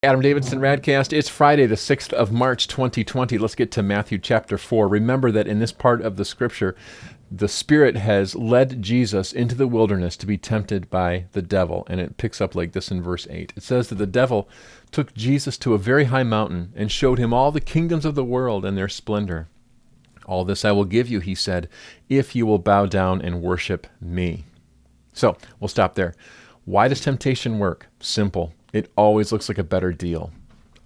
Adam Davidson, RadCast. It's Friday, the 6th of March, 2020. Let's get to Matthew chapter 4. Remember that in this part of the scripture, the Spirit has led Jesus into the wilderness to be tempted by the devil. And it picks up like this in verse 8. It says that the devil took Jesus to a very high mountain and showed him all the kingdoms of the world and their splendor. All this I will give you, he said, if you will bow down and worship me. So we'll stop there. Why does temptation work? Simple. It always looks like a better deal.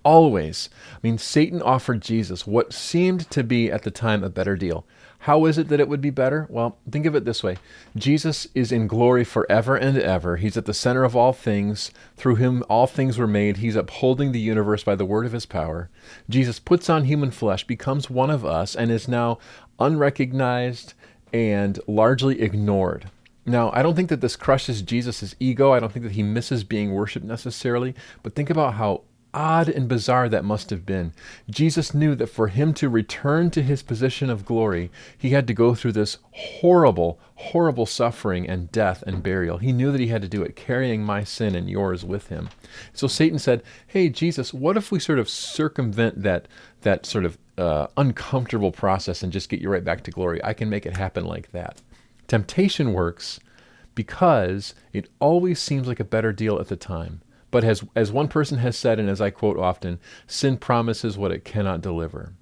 Always. I mean, Satan offered Jesus what seemed to be at the time a better deal. How is it that it would be better? Well, think of it this way. Jesus is in glory forever and ever. He's at the center of all things. Through him, all things were made. He's upholding the universe by the word of his power. Jesus puts on human flesh, becomes one of us, and is now unrecognized and largely ignored. Now, I don't think that this crushes Jesus' ego. I don't think that he misses being worshipped necessarily. But think about how odd and bizarre that must have been. Jesus knew that for him to return to his position of glory, he had to go through this horrible, horrible suffering and death and burial. He knew that he had to do it, carrying my sin and yours with him. So Satan said, hey, Jesus, what if we sort of circumvent that sort of uncomfortable process and just get you right back to glory? I can make it happen like that. Temptation works because it always seems like a better deal at the time. But as one person has said, and as I quote often, sin promises what it cannot deliver.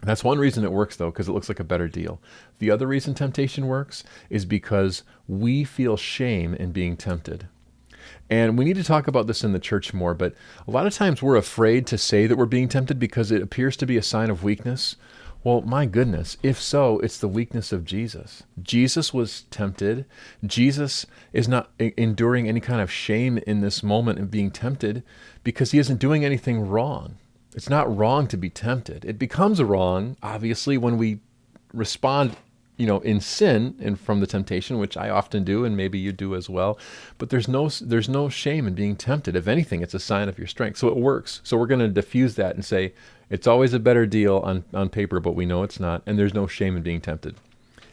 That's one reason it works, though, because it looks like a better deal. The other reason temptation works is because we feel shame in being tempted. And we need to talk about this in the church more, but a lot of times we're afraid to say that we're being tempted because it appears to be a sign of weakness. Well, my goodness, if so, it's the weakness of Jesus. Jesus was tempted. Jesus is not enduring any kind of shame in this moment of being tempted because he isn't doing anything wrong. It's not wrong to be tempted. It becomes wrong, obviously, when we respond, in sin and from the temptation, which I often do, and maybe you do as well. But there's no shame in being tempted. If anything, it's a sign of your strength. So it works. So we're going to diffuse that and say it's always a better deal on paper, but we know it's not. And there's no shame in being tempted.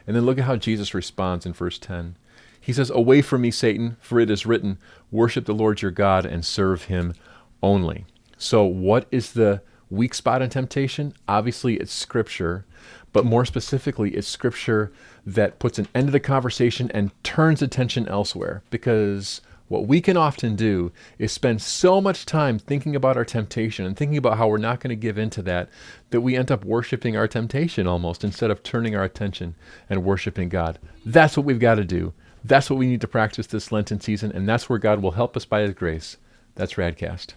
And then look at how Jesus responds in verse 10. He says, "Away from me, Satan, for it is written, worship the Lord your God and serve him only." So what is the weak spot in temptation? Obviously, it's Scripture. But more specifically, it's Scripture that puts an end to the conversation and turns attention elsewhere. Because what we can often do is spend so much time thinking about our temptation and thinking about how we're not going to give in to that we end up worshiping our temptation almost instead of turning our attention and worshiping God. That's what we've got to do. That's what we need to practice this Lenten season, and that's where God will help us by his grace. That's RadCast.